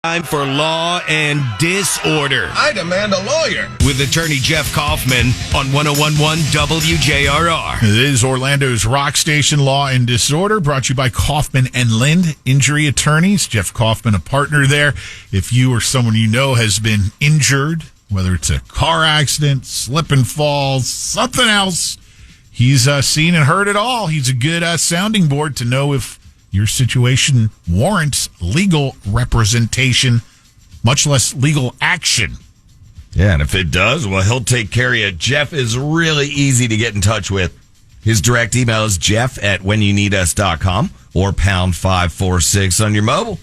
Time for Law and Disorder. I demand a lawyer. With attorney Jeff Kaufman on 101.1 WJRR. It is Orlando's rock station, Law and Disorder, brought to you by Kaufman Lynd, injury attorneys. Jeff Kaufman, a partner there. If you or someone you know has been injured, whether it's a car accident, slip and fall, something else, he's seen and heard it all. He's a good sounding board to know if your situation warrants legal representation, much less legal action. Yeah, and if it does, well, he'll take care of you. Jeff is really easy to get in touch with. His direct email is jeff@whenyouneedus.com or pound 546 on your mobile.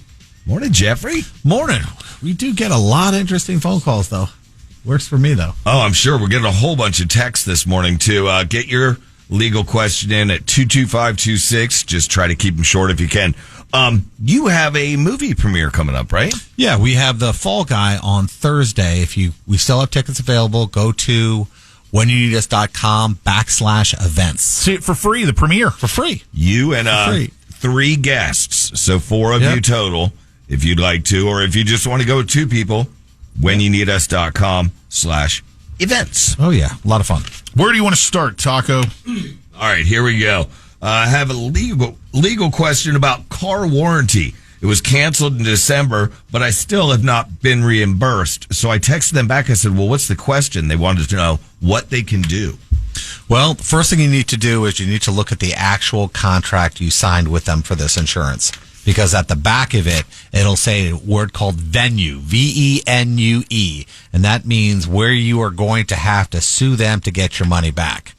Morning, Jeffrey. Morning. We do get a lot of interesting phone calls, though. Works for me, though. Oh, I'm sure. We're getting a whole bunch of texts this morning, too. Get your legal question in at 22526. Just try to keep them short if you can. You have a movie premiere coming up, right? Yeah, we have The Fall Guy on Thursday. We still have tickets available. Go to whenyouneedus.com/events. See it for free, the premiere. For free. You and free. 3 guests, so 4 of you total, if you'd like to, or if you just want to go with 2 people, whenyouneedus.com/events. Oh, yeah. A lot of fun. Where do you want to start, Taco? All right, here we go. I have a legal question about car warranty. It was canceled in December, but I still have not been reimbursed. So I texted them back. I said, well, what's the question? They wanted to know what they can do. Well, the first thing you need to do is you need to look at the actual contract you signed with them for this insurance. Because at the back of it, it'll say a word called venue, VENUE. And that means where you are going to have to sue them to get your money back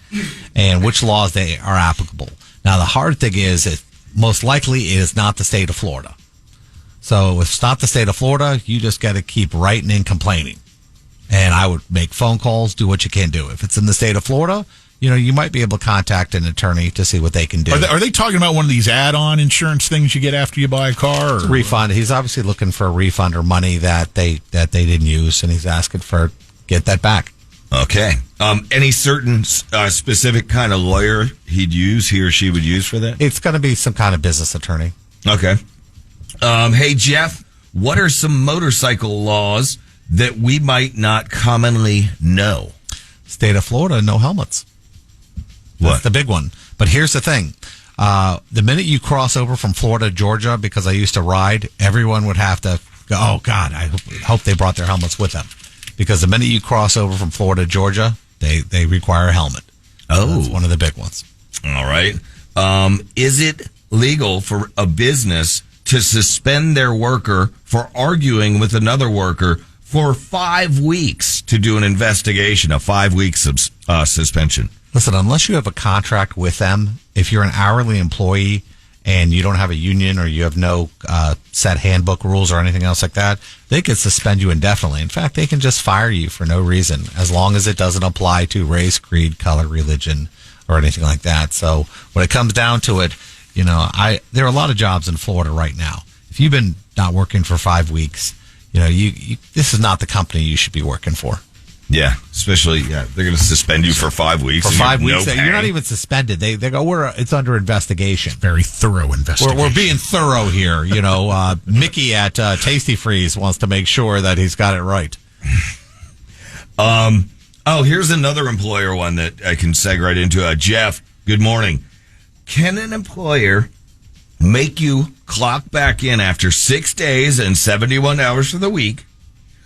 and which laws they are applicable. Now, the hard thing is most likely it is not the state of Florida. So if it's not the state of Florida, you just got to keep writing and complaining. And I would make phone calls, do what you can do. If it's in the state of Florida, you might be able to contact an attorney to see what they can do. Are they talking about one of these add-on insurance things you get after you buy a car? Or? Refund. He's obviously looking for a refund or money that they didn't use, and he's asking for get that back. Okay. Any certain specific kind of lawyer he or she would use for that? It's going to be some kind of business attorney. Okay. Hey, Jeff, what are some motorcycle laws that we might not commonly know? State of Florida, no helmets. That's the big one. But here's the thing. The minute you cross over from Florida to Georgia, because I used to ride, everyone would have to go, oh, God, I hope they brought their helmets with them. Because the minute you cross over from Florida to Georgia, they require a helmet. Oh. So that's one of the big ones. All right. Is it legal for a business to suspend their worker for arguing with another worker for 5 weeks to do an investigation, a 5-week suspension? Listen, unless you have a contract with them, if you're an hourly employee and you don't have a union or you have no set handbook rules or anything else like that, they could suspend you indefinitely. In fact, they can just fire you for no reason, as long as it doesn't apply to race, creed, color, religion, or anything like that. So when it comes down to it, there are a lot of jobs in Florida right now. If you've been not working for 5 weeks, this is not the company you should be working for. Yeah, especially, they're going to suspend you for 5 weeks. For 5 weeks, no you're not even suspended. They go, it's under investigation. Very thorough investigation. We're being thorough here. Mickey at Tasty Freeze wants to make sure that he's got it right. Here's another employer one that I can seg right into. Jeff, good morning. Can an employer make you clock back in after 6 days and 71 hours for the week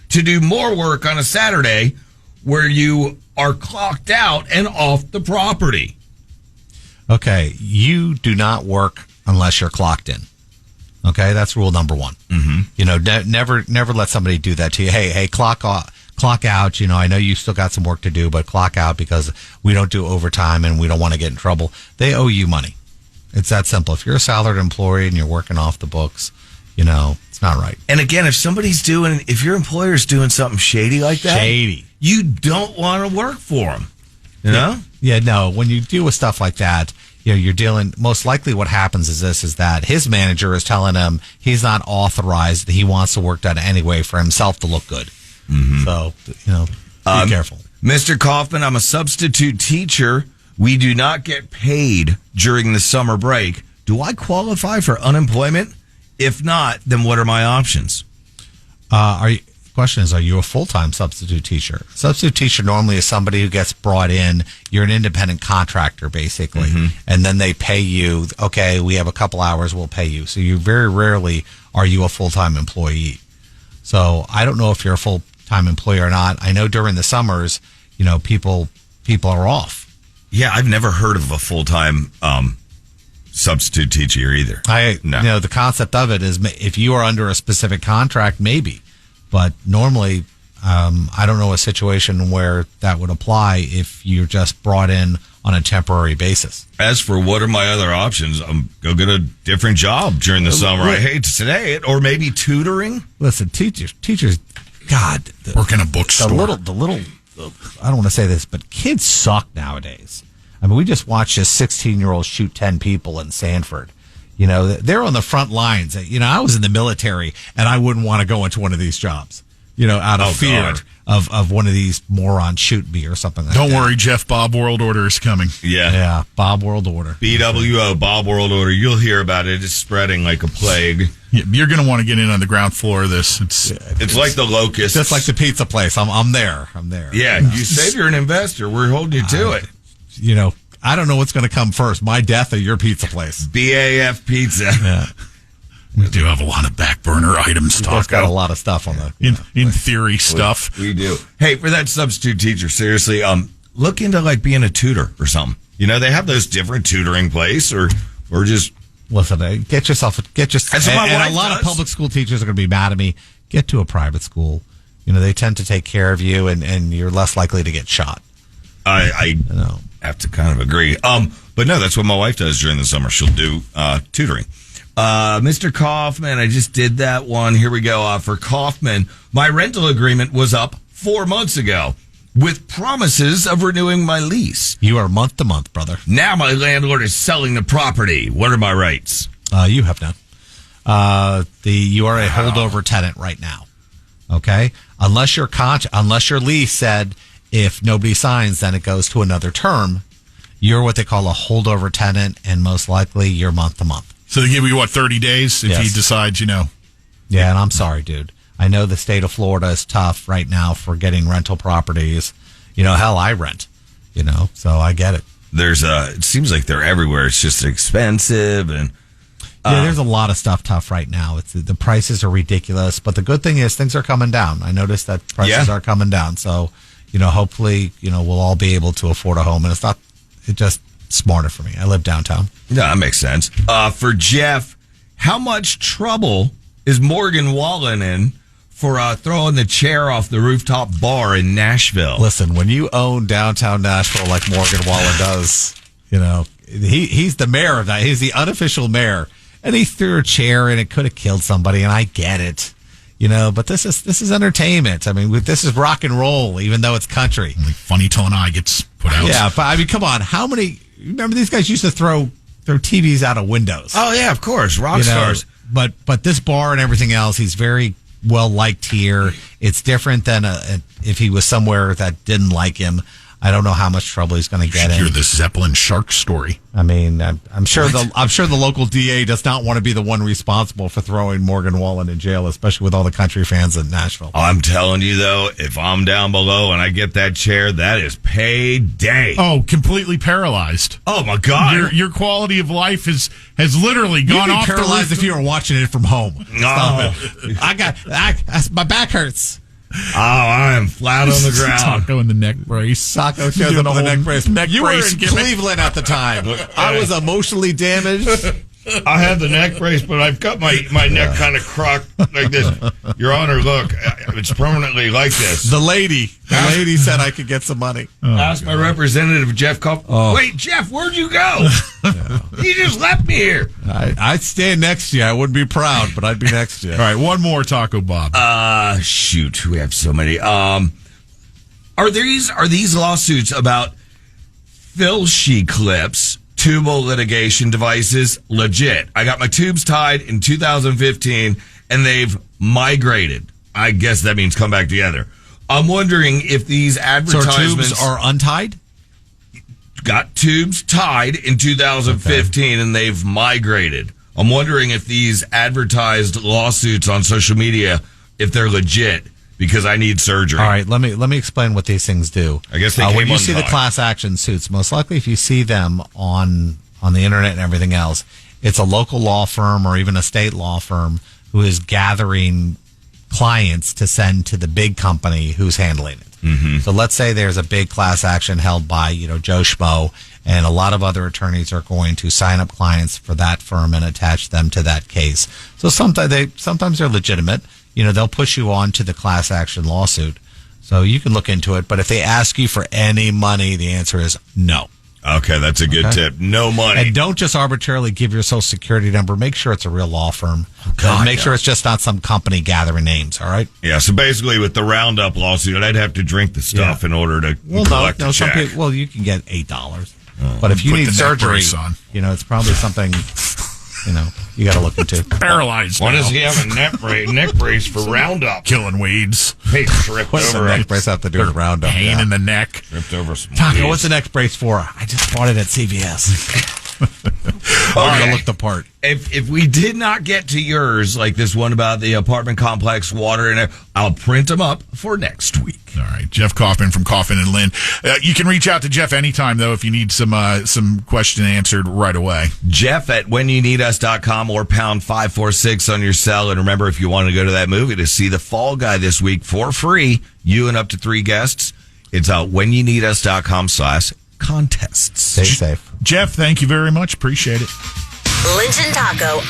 to do more work on a Saturday where you are clocked out and off the property? Okay, you do not work unless you're clocked in. Okay, that's rule number 1. Mm-hmm. Never let somebody do that to you. Hey, clock out. I know you still got some work to do, but clock out because we don't do overtime and we don't want to get in trouble. They owe you money. It's that simple. If you're a salaried employee and you're working off the books, it's not right. And again, if your employer's doing something shady like that, you don't want to work for them. Yeah, no. When you deal with stuff like that, you're dealing. Most likely, what happens is that his manager is telling him he's not authorized. He wants the work done anyway for himself to look good. Mm-hmm. So be careful, Mr. Kaufman. I'm a substitute teacher. We do not get paid during the summer break. Do I qualify for unemployment? If not, then what are my options? Question is, are you a full-time substitute teacher? Substitute teacher normally is somebody who gets brought in. You're an independent contractor, basically. And then they pay you, okay, we have a couple hours, we'll pay you. So you very rarely are you a full-time employee. So I don't know if you're a full-time employee or not. I know during the summers, people are off. Yeah, I've never heard of a full-time substitute teacher either. The concept of it is if you are under a specific contract, maybe. But normally, I don't know a situation where that would apply if you're just brought in on a temporary basis. As for what are my other options, go get a different job during the summer. I hate to say it, or maybe tutoring. Listen, teachers, God, work in a bookstore. The little. I don't want to say this, but kids suck nowadays. I mean, we just watched a 16-year-old shoot 10 people in Sanford. They're on the front lines. I was in the military, and I wouldn't want to go into one of these jobs, out of fear of one of these morons shooting me or something like that. Don't worry, Jeff. Bob World Order is coming. Yeah, Bob World Order. BWO, Bob World Order. You'll hear about it. It's spreading like a plague. Yeah, you're going to want to get in on the ground floor of this. It's like the locusts. Just like the pizza place. I'm there. Yeah, you say you're an investor. We're holding you to it. I don't know what's going to come first, my death or your pizza place. BAF Pizza. Yeah. We do have a lot of back burner items to talk got about. a lot of stuff on the in theory stuff. We do. Hey, for that substitute teacher, seriously, look into like being a tutor or something. They have those different tutoring place or just listen. Get yourself. That's what my wife a lot does. of public school teachers are going to be mad at me. Get to a private school. They tend to take care of you, and you're less likely to get shot. I have to kind of agree. But no, that's what my wife does during the summer. She'll do tutoring. Mr. Kaufman, I just did that one. Here we go. For Kaufman, my rental agreement was up 4 months ago with promises of renewing my lease. You are month to month, brother. Now my landlord is selling the property. What are my rights? You have none. You are a holdover tenant right now. Okay, unless your lease said if nobody signs, then it goes to another term. You're what they call a holdover tenant, and most likely you're month to month. So they give you 30 days if he decides, Yeah, and I'm sorry, dude. I know the state of Florida is tough right now for getting rental properties. Hell, I rent. So I get it. It seems like they're everywhere. It's just expensive and. There's a lot of stuff tough right now. The prices are ridiculous, but the good thing is things are coming down. I noticed that prices are coming down. So, hopefully, we'll all be able to afford a home, and it's just smarter for me. I live downtown. Yeah, that makes sense. For Jeff, how much trouble is Morgan Wallen in for throwing the chair off the rooftop bar in Nashville? Listen, when you own downtown Nashville like Morgan Wallen does, he's the mayor of that. He's the unofficial mayor. And he threw a chair and it could have killed somebody, and I get it. But this is entertainment. I mean, this is rock and roll, even though it's country. Only Funny Till an Eye gets put out. Yeah, but I mean, come on. Remember these guys used to throw TVs out of windows. Oh, yeah, of course. Rock stars. But this bar and everything else, he's very well liked here. It's different than if he was somewhere that didn't like him. I don't know how much trouble he's going to get in. Hear the Zeppelin shark story. I mean, I'm sure the local DA does not want to be the one responsible for throwing Morgan Wallen in jail, especially with all the country fans in Nashville. I'm telling you though, if I'm down below and I get that chair, that is payday. Oh, completely paralyzed. Oh my God! Your quality of life has literally gone off. You'd be paralyzed if you were watching it from home. Stop it. My back hurts. Oh, I am flat on the ground. Taco in the neck brace. Taco shows up with the neck brace. You were in Cleveland at the time. I was emotionally damaged. I had the neck brace, but I've got my neck kind of crocked like this. Your Honor, look, it's permanently like this. The lady said I could get some money. Ask my representative, Jeff Kaufman. Oh. Wait, Jeff, where'd you go? You just left me here. I'd stand next to you. I wouldn't be proud, but I'd be next to you. All right, one more, Taco Bob. Shoot, we have so many. Are these lawsuits about filshy clips, tubal litigation devices, legit? I got my tubes tied in 2015, and they've migrated. I guess that means come back together. I'm wondering if these advertisements... So tubes are untied? Got tubes tied in 2015, and they've migrated. I'm wondering if these advertised lawsuits on social media if they're legit because I need surgery. All right, let me explain what these things do. I guess they when came you on see the time. class action suits, most likely if you see them on the internet and everything else, it's a local law firm or even a state law firm who is gathering clients to send to the big company who's handling it. Mm-hmm. So let's say there's a big class action held by, Joe Schmo, and a lot of other attorneys are going to sign up clients for that firm and attach them to that case. So sometimes they're legitimate. They'll push you on to the class action lawsuit. So you can look into it. But if they ask you for any money, the answer is no. Okay, that's a good tip. No money. And don't just arbitrarily give your social security number. Make sure it's a real law firm. Make sure it's just not some company gathering names, all right? Yeah, so basically with the Roundup lawsuit, I'd have to drink the stuff in order to collect the check. Some people, you can get $8. But if you need surgery, it's probably something, you got to look into. Paralyzed. Why now. does he have a neck brace for Roundup? Killing weeds. Hey, tripped What's the over neck brace have to do with Roundup? Pain in the neck. Tripped over some Taco, weeds. what's the neck brace for? I just bought it at CVS. Okay. Look the part. If we did not get to yours, like this one about the apartment complex water, and I'll print them up for next week. All right, Jeff Kaufman from Kaufman and Lynd. You can reach out to Jeff anytime, though, if you need some question answered right away. Jeff at whenyouneedus.com or pound 546 on your cell. And remember, if you want to go to that movie to see The Fall Guy this week for free, you and up to 3 guests, it's whenyouneedus.com/contests. Stay safe. Jeff, thank you very much. Appreciate it. Lynch and Taco.